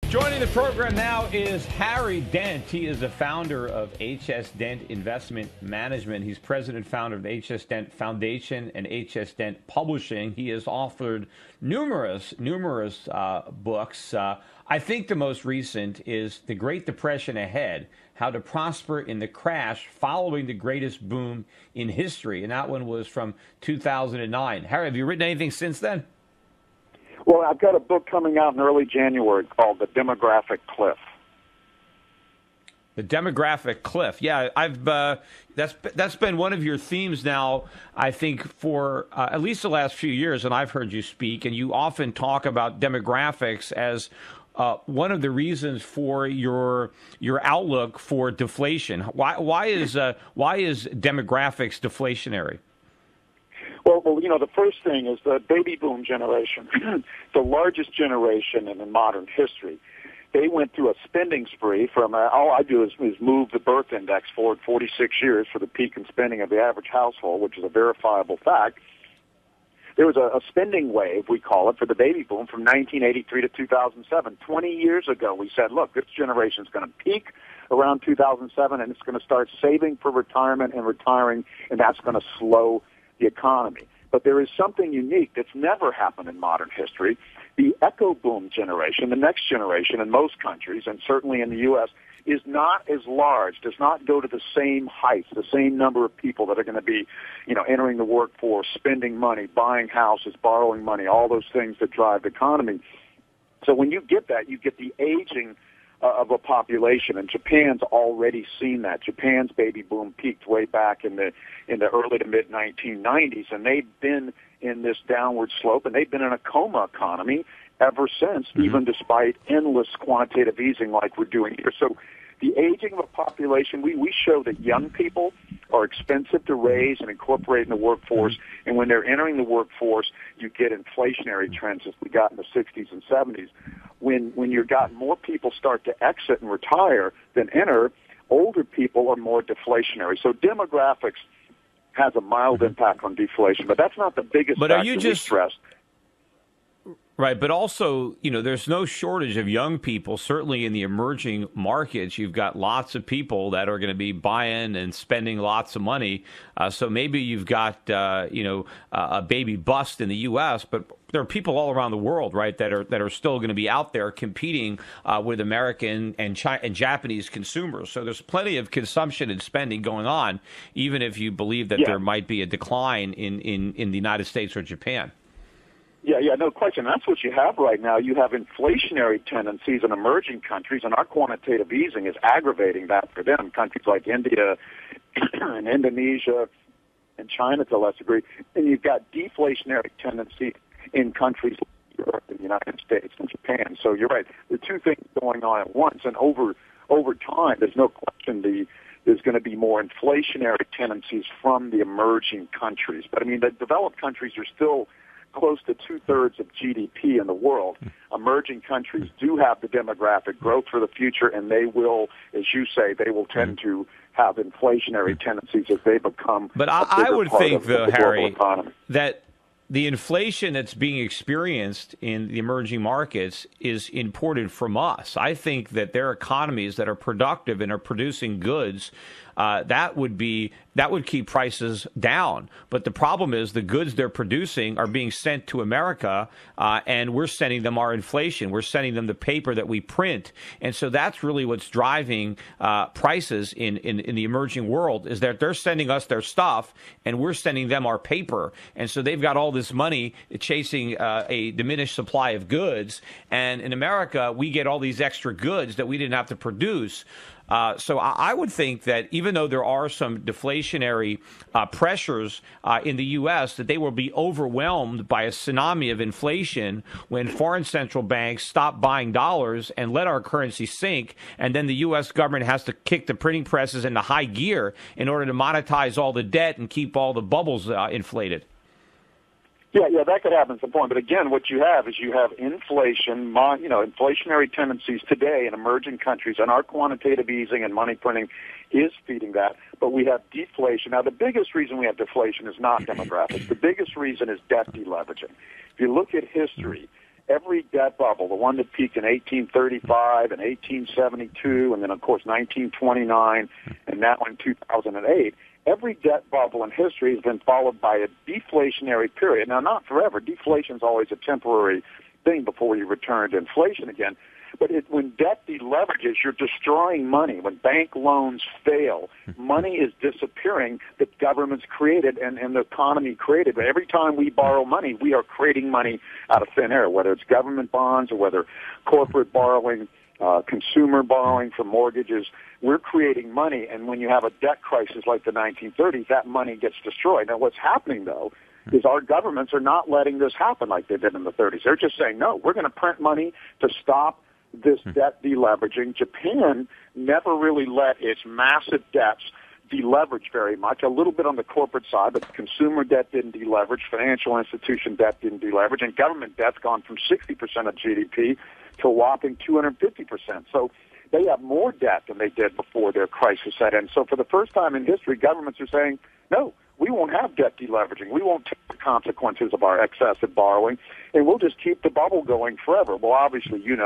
Joining the program now is Harry Dent. He is the founder of H.S. Dent Investment Management. He's president and founder of the H.S. Dent Foundation and H.S. Dent Publishing. He has authored numerous books. I think the most recent is The Great Depression Ahead, How to Prosper in the Crash Following the Greatest Boom in History. And that one was from 2009. Harry, have you written anything since then? Well, I've got a book coming out in early January called The Demographic Cliff. The Demographic Cliff. Yeah, that's been one of your themes now, I think, for at least the last few years, and I've heard you speak, and you often talk about demographics as one of the reasons for your outlook for deflation. Why is demographics deflationary? Well, you know, the first thing is the baby boom generation, the largest generation in modern history. They went through a spending spree from, all I do is move the birth index forward 46 years for the peak in spending of the average household, which is a verifiable fact. There was a spending wave, we call it, for the baby boom from 1983 to 2007. 20 years ago, we said, look, this generation is going to peak around 2007, and it's going to start saving for retirement and retiring, and that's going to slow the economy. But there is something unique that's never happened in modern history. The echo boom generation, the next generation in most countries, and certainly in the U.S., is not as large, does not go to the same heights, the same number of people that are going to be, you know, entering the workforce, spending money, buying houses, borrowing money, all those things that drive the economy. So when you get that, you get the aging of a population, and Japan's already seen that. Japan's baby boom peaked way back in the early to mid 1990s, and they've been in this downward slope, and they've been in a coma economy ever since, even despite endless quantitative easing like we're doing here. So the aging of a population, we show that young people are expensive to raise and incorporate in the workforce, and when they're entering the workforce, you get inflationary trends as we got in the 60s and 70s. When you've got more people start to exit and retire than enter, older people are more deflationary. So demographics has a mild impact on deflation, but that's not the biggest factor we stress. Right, but also, you know, there's no shortage of young people, certainly in the emerging markets. You've got lots of people that are going to be buying and spending lots of money. So maybe you've got, a baby bust in the U.S., but there are people all around the world, right, that are still going to be out there competing with American and Japanese consumers. So there's plenty of consumption and spending going on, even if you believe that there might be a decline in the United States or Japan. Yeah, no question. That's what you have right now. You have inflationary tendencies in emerging countries, and our quantitative easing is aggravating that for them. Countries like India and Indonesia and China to a lesser degree. And you've got deflationary tendencies in countries like Europe and the United States and Japan. So you're right. There are two things going on at once, and over time, there's no question there's going to be more inflationary tendencies from the emerging countries. But, I mean, the developed countries are still close to two-thirds of GDP in the world. Emerging countries do have the demographic growth for the future, and they will, as you say, they will tend to have inflationary tendencies as they become But a bigger I would part think, of though, the Harry, global economy. That the inflation that's being experienced in the emerging markets is imported from us. I think that their economies that are productive and are producing goods, that would keep prices down. But the problem is the goods they're producing are being sent to America, and we're sending them our inflation. We're sending them the paper that we print. And so that's really what's driving prices in the emerging world, is that they're sending us their stuff, and we're sending them our paper. And so they've got all this money chasing a diminished supply of goods. And in America, we get all these extra goods that we didn't have to produce. So I would think that even though there are some deflationary pressures in the U.S., that they will be overwhelmed by a tsunami of inflation when foreign central banks stop buying dollars and let our currency sink, and then the U.S. government has to kick the printing presses into high gear in order to monetize all the debt and keep all the bubbles inflated. Yeah, that could happen at some point. But again, what you have is inflation, inflationary tendencies today in emerging countries, and our quantitative easing and money printing is feeding that. But we have deflation. Now, the biggest reason we have deflation is not demographics. The biggest reason is debt deleveraging. If you look at history, every debt bubble, the one that peaked in 1835 and 1872, and then, of course, 1929, and now in 2008, every debt bubble in history has been followed by a deflationary period. Now, not forever. Deflation is always a temporary thing before you return to inflation again. But when debt deleverages, you're destroying money. When bank loans fail, money is disappearing that governments created and the economy created. But every time we borrow money, we are creating money out of thin air, whether it's government bonds or whether corporate borrowing, consumer borrowing for mortgages. We're creating money, and when you have a debt crisis like the 1930s, that money gets destroyed. Now, what's happening, though, is our governments are not letting this happen like they did in the 30s. They're just saying, no, we're going to print money to stop this debt deleveraging. Japan never really let its massive debts deleverage very much. A little bit on the corporate side, but consumer debt didn't deleverage, financial institution debt didn't deleverage, and government debt's gone from 60% of GDP to a whopping 250%. So they have more debt than they did before their crisis set in. So for the first time in history, governments are saying, no, we won't have debt deleveraging. We won't take the consequences of our excessive borrowing, and we'll just keep the bubble going forever. Well, obviously, there's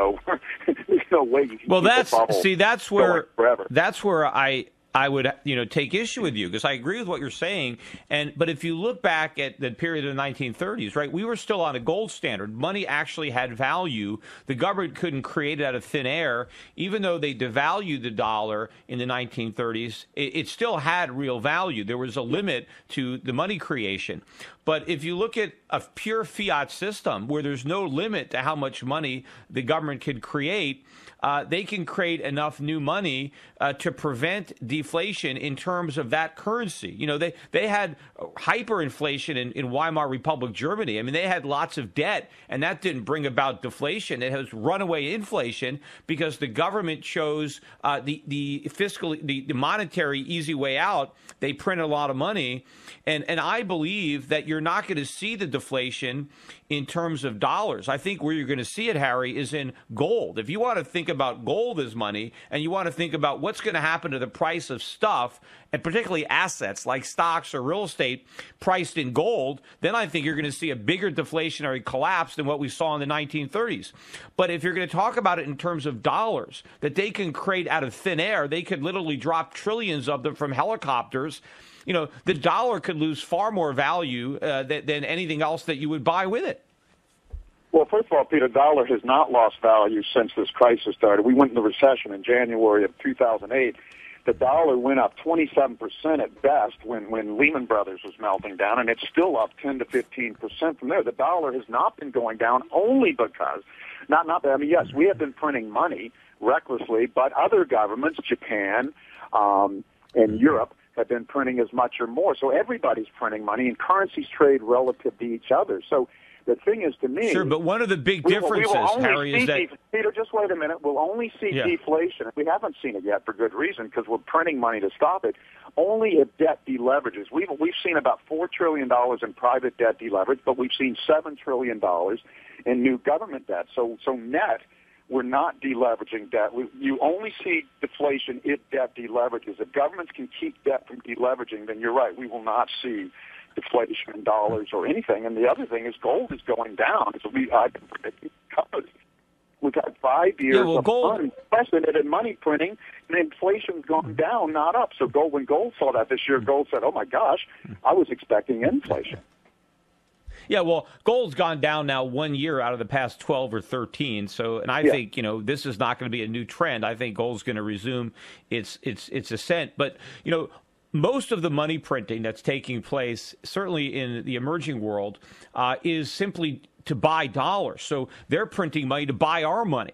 no way you can keep the bubble going forever. That's where I would, take issue with you, because I agree with what you're saying. But if you look back at the period of the 1930s, right, we were still on a gold standard. Money actually had value. The government couldn't create it out of thin air. Even though they devalued the dollar in the 1930s, it still had real value. There was a limit to the money creation. But if you look at a pure fiat system where there's no limit to how much money the government can create, they can create enough new money to prevent deflation in terms of that currency. They had hyperinflation in Weimar Republic, Germany. I mean, they had lots of debt, and that didn't bring about deflation. It has runaway inflation because the government chose the monetary easy way out. They print a lot of money, and I believe that you're not going to see the deflation in terms of dollars. I think where you're going to see it, Harry, is in gold. If you want to think about gold as money, and you want to think about what's going to happen to the price of stuff, and particularly assets like stocks or real estate priced in gold, then I think you're going to see a bigger deflationary collapse than what we saw in the 1930s. But if you're going to talk about it in terms of dollars that they can create out of thin air, they could literally drop trillions of them from helicopters. The dollar could lose far more value than anything else that you would buy with it. Well, first of all, Peter, dollar has not lost value since this crisis started. We went into recession in January of 2008. The dollar went up 27% at best when Lehman Brothers was melting down, and it's still up 10 to 15% from there. The dollar has not been going down only because, yes, we have been printing money recklessly, but other governments, Japan and Europe, have been printing as much or more. So everybody's printing money, and currencies trade relative to each other. So the thing is, to me... Sure, but one of the big differences, Harry, is that... Peter, just wait a minute. We'll only see deflation. We haven't seen it yet for good reason, because we're printing money to stop it. Only if debt deleverages. We've seen about $4 trillion in private debt deleverage, but we've seen $7 trillion in new government debt. So net, we're not deleveraging debt. You only see deflation if debt deleverages. If governments can keep debt from deleveraging, then you're right. We will not see deflation in dollars or anything. And the other thing is gold is going down. So I've been predicting because we've had 5 years of unprecedented money printing, and inflation's gone down, not up. So when gold saw that this year, gold said, oh, my gosh, I was expecting inflation. Yeah, well, gold's gone down now 1 year out of the past 12 or 13. So, and I think, this is not going to be a new trend. I think gold's going to resume its ascent. But, most of the money printing that's taking place, certainly in the emerging world, is simply to buy dollars. So they're printing money to buy our money,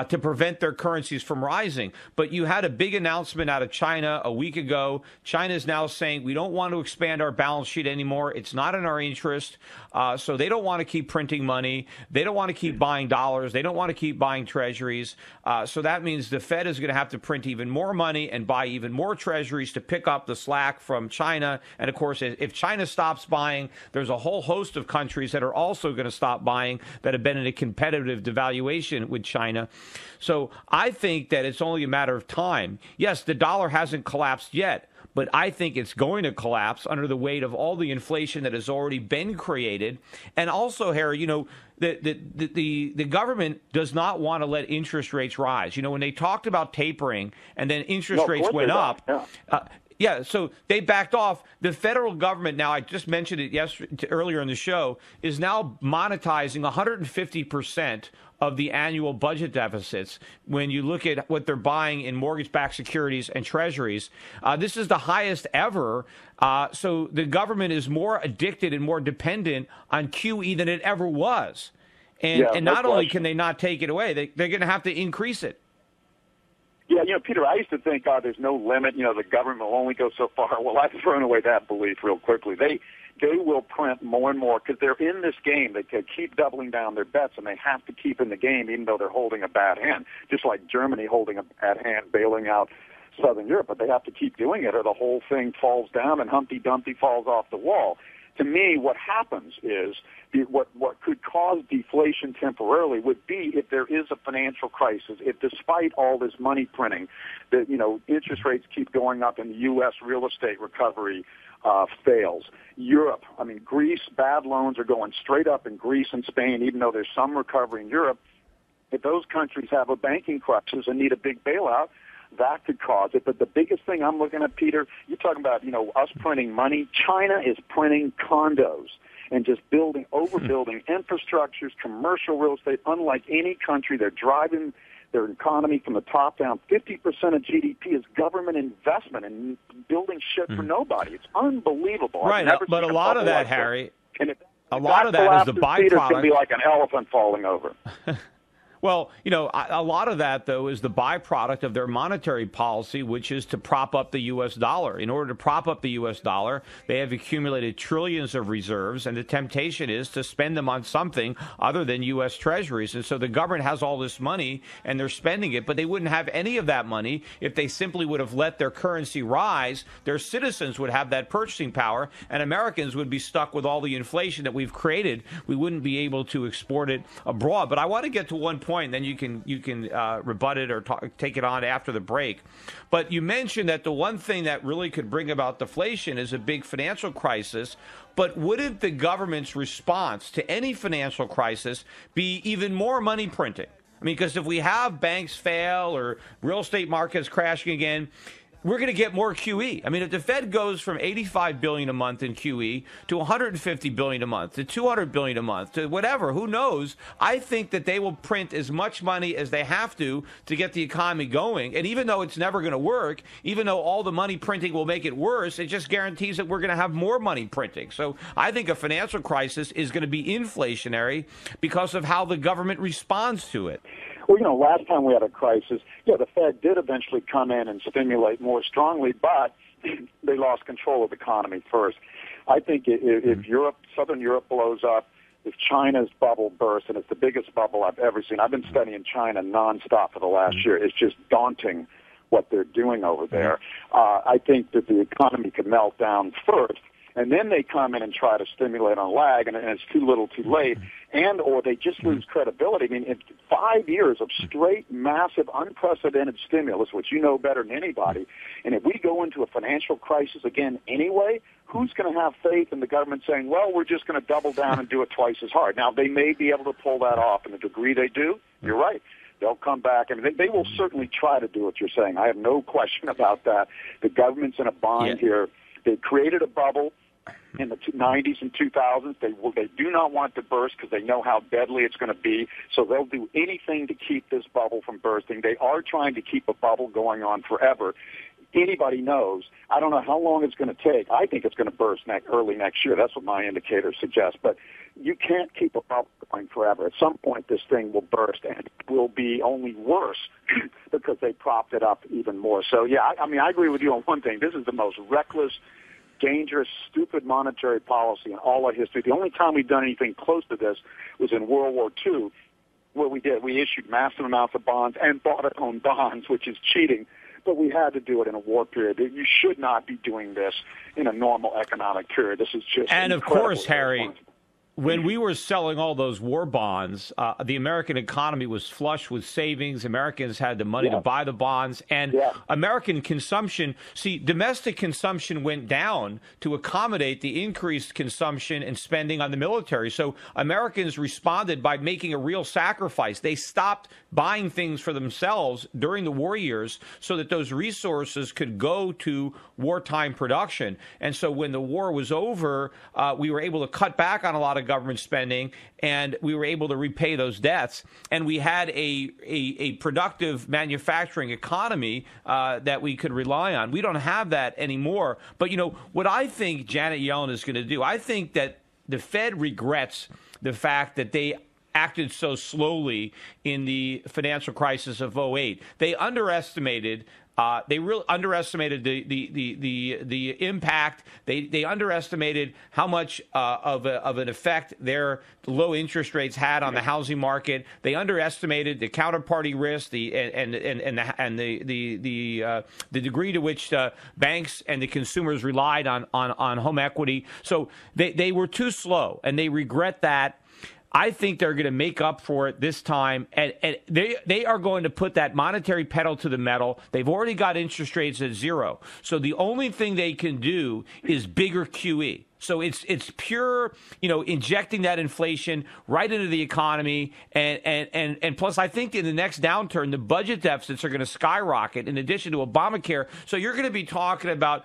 to prevent their currencies from rising. But you had a big announcement out of China a week ago. China is now saying we don't want to expand our balance sheet anymore. It's not in our interest. So they don't want to keep printing money. They don't want to keep buying dollars. They don't want to keep buying treasuries. So that means the Fed is going to have to print even more money and buy even more treasuries to pick up the slack from China. And, of course, if China stops buying, there's a whole host of countries that are also going to stop buying that have been in a competitive devaluation with China. So I think that it's only a matter of time. Yes, the dollar hasn't collapsed yet, but I think it's going to collapse under the weight of all the inflation that has already been created. And also, Harry, the government does not want to let interest rates rise. When they talked about tapering and then interest rates went up, so they backed off. The federal government now, I just mentioned it earlier in the show, is now monetizing 150% of the annual budget deficits when you look at what they're buying in mortgage-backed securities and treasuries. This is the highest ever. So the government is more addicted and more dependent on QE than it ever was. And not only can they not take it away, they're going to have to increase it. Yeah, Peter, I used to think, there's no limit. The government will only go so far. Well, I've thrown away that belief real quickly. They will print more and more because they're in this game. They keep doubling down their bets, and they have to keep in the game even though they're holding a bad hand, just like Germany holding a bad hand, bailing out Southern Europe. But they have to keep doing it or the whole thing falls down and Humpty Dumpty falls off the wall. To me, what happens is what could cause deflation temporarily would be if there is a financial crisis, if despite all this money printing, that interest rates keep going up and the U.S. real estate recovery fails. Europe, Greece, bad loans are going straight up in Greece and Spain, even though there's some recovery in Europe. If those countries have a banking crisis and need a big bailout, that could cause it. But the biggest thing I'm looking at, Peter, you're talking about, us printing money. China is printing condos and just overbuilding infrastructures, commercial real estate, unlike any country. They're driving their economy from the top down. 50% of GDP is government investment in building shit for nobody. It's unbelievable. Right, but a lot of that, Harry, a lot of that is the byproduct. It's going to be like an elephant falling over. Well, a lot of that, though, is the byproduct of their monetary policy, which is to prop up the U.S. dollar. In order to prop up the U.S. dollar, they have accumulated trillions of reserves, and the temptation is to spend them on something other than U.S. treasuries. And so the government has all this money, and they're spending it, but they wouldn't have any of that money if they simply would have let their currency rise. Their citizens would have that purchasing power, and Americans would be stuck with all the inflation that we've created. We wouldn't be able to export it abroad. But I want to get to one point, and then you can rebut it or take it on after the break. But you mentioned that the one thing that really could bring about deflation is a big financial crisis. But wouldn't the government's response to any financial crisis be even more money printing? Because if we have banks fail or real estate markets crashing again, we're going to get more QE. If the Fed goes from $85 billion a month in QE to $150 billion a month to $200 billion a month to whatever, who knows? I think that they will print as much money as they have to get the economy going. And even though it's never going to work, even though all the money printing will make it worse, it just guarantees that we're going to have more money printing. So I think a financial crisis is going to be inflationary because of how the government responds to it. Well, last time we had a crisis, the Fed did eventually come in and stimulate more strongly, but they lost control of the economy first. I think if Southern Europe blows up, if China's bubble bursts, and it's the biggest bubble I've ever seen. I've been studying China nonstop for the last year. It's just daunting what they're doing over there. I think that the economy could melt down first. And then they come in and try to stimulate on lag, and it's too little too late, or they just lose credibility. In 5 years of straight, massive, unprecedented stimulus, which you know better than anybody, and if we go into a financial crisis again anyway, who's going to have faith in the government saying, well, we're just going to double down and do it twice as hard? Now, they may be able to pull that off, and the degree they do, you're right. They'll come back, and they will certainly try to do what you're saying. I have no question about that. The government's in a bind here. They created a bubble in the 90s and 2000s. They do not want to burst because they know how deadly it's going to be, so they'll do anything to keep this bubble from bursting. They are trying to keep a bubble going on forever. Anybody knows. I don't know how long it's going to take. I think it's going to burst early next year. That's what my indicators suggest. But you can't keep a bubble going forever. At some point, this thing will burst, and it will be only worse because they propped it up even more. So, yeah, I agree with you on one thing. This is the most reckless, dangerous, stupid monetary policy in all our history. The only time we've done anything close to this was in World War II, where we issued massive amounts of bonds and bought our own bonds, which is cheating. But we had to do it in a war period. You should not be doing this in a normal economic period. This is just and of course, Harry. when we were selling all those war bonds, the American economy was flush with savings. Americans had the money to buy the bonds. And American consumption, domestic consumption went down to accommodate the increased consumption and spending on the military. So Americans responded by making a real sacrifice. They stopped buying things for themselves during the war years so that those resources could go to wartime production. And so when the war was over, we were able to cut back on a lot of government spending, and we were able to repay those debts. And we had a productive manufacturing economy that we could rely on. We don't have that anymore. But, what I think Janet Yellen is going to do, I think that the Fed regrets the fact that they acted so slowly in the financial crisis of '08. They underestimated. They really underestimated the impact. They underestimated how much of an effect their low interest rates had on the housing market. They underestimated the counterparty risk, the degree to which banks and the consumers relied on home equity. So they were too slow, and they regret that. I think they're going to make up for it this time, and they are going to put that monetary pedal to the metal. They've already got interest rates at zero. So the only thing they can do is bigger QE. So it's pure, injecting that inflation right into the economy. And plus, I think in the next downturn, the budget deficits are going to skyrocket in addition to Obamacare. So you're going to be talking about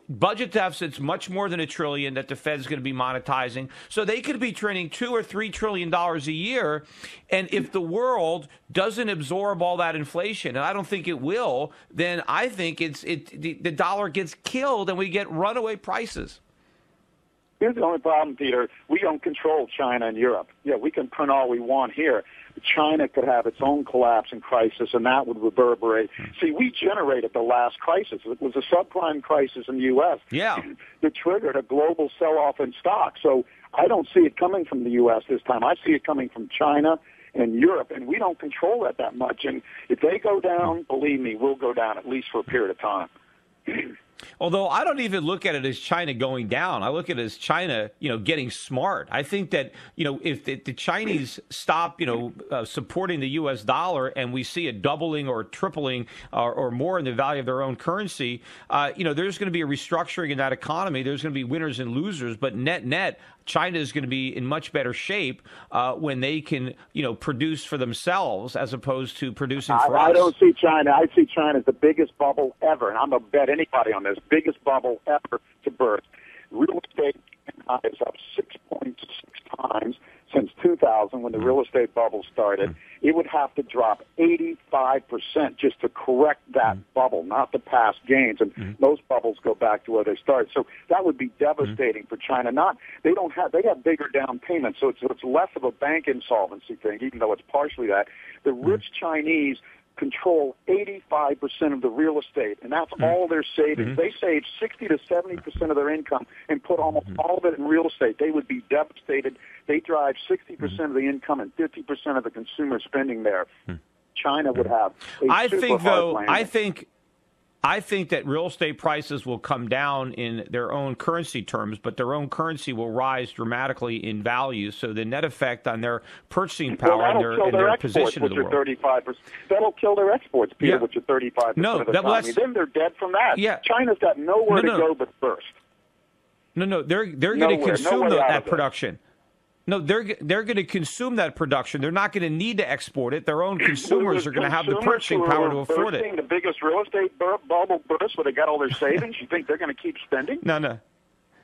budget deficits much more than $1 trillion that the Fed's going to be monetizing. So they could be turning $2 or $3 trillion a year. And if the world doesn't absorb all that inflation, and I don't think it will, then I think the dollar gets killed and we get runaway prices. Here's the only problem, Peter. We don't control China and Europe. Yeah, we can print all we want here. China could have its own collapse and crisis, and that would reverberate. See, we generated the last crisis. It was a subprime crisis in the U.S. that triggered a global sell-off in stocks. So I don't see it coming from the U.S. this time. I see it coming from China and Europe, and we don't control that much. And if they go down, believe me, we'll go down at least for a period of time. Although I don't even look at it as China going down. I look at it as China, getting smart. I think that, if the Chinese stop, supporting the U.S. dollar and we see a doubling or tripling or more in the value of their own currency, there's going to be a restructuring in that economy. There's going to be winners and losers. But net, China is going to be in much better shape when they can, produce for themselves as opposed to producing for us. I don't see China. I see China as the biggest bubble ever, and I'm going to bet anybody on this, biggest bubble ever to burst. Real estate is up 6.6 times since 2000 when the real estate bubble started. It would have to drop 85% just to correct that bubble, not the past gains. And those bubbles go back to where they started. So that would be devastating for China. They have bigger down payments, so it's less of a bank insolvency thing, even though it's partially that. The rich Chinese control 85% of the real estate, and that's all their savings. They save 60 to 70% of their income and put almost all of it in real estate. They would be devastated. They drive 60% of the income and 50% of the consumer spending there. China would have I think that real estate prices will come down in their own currency terms, but their own currency will rise dramatically in value. So the net effect on their purchasing power and their position in the world. 35%. That'll kill their exports, Peter, which are 35% of the economy. Then they're dead from that. China's got nowhere to go but burst. They're going to consume that production. No, they're going to consume that production. They're not going to need to export it. Their own consumers are going to have the purchasing power to afford it. The biggest real estate bubble burst where they got all their savings. You think they're going to keep spending? No.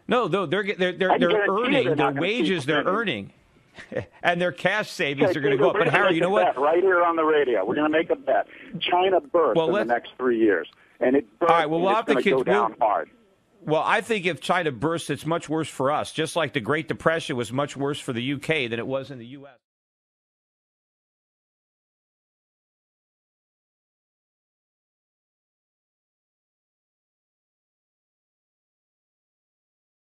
They're earning their wages. They're earning, and their cash savings are going to go up. But Harry, you know what? Right here on the radio, we're going to make a bet. China bursts in the next 3 years, and it bursts. All right. Well, we'll have to go down hard. Well, I think if China bursts, it's much worse for us, just like the Great Depression was much worse for the UK than it was in the U.S.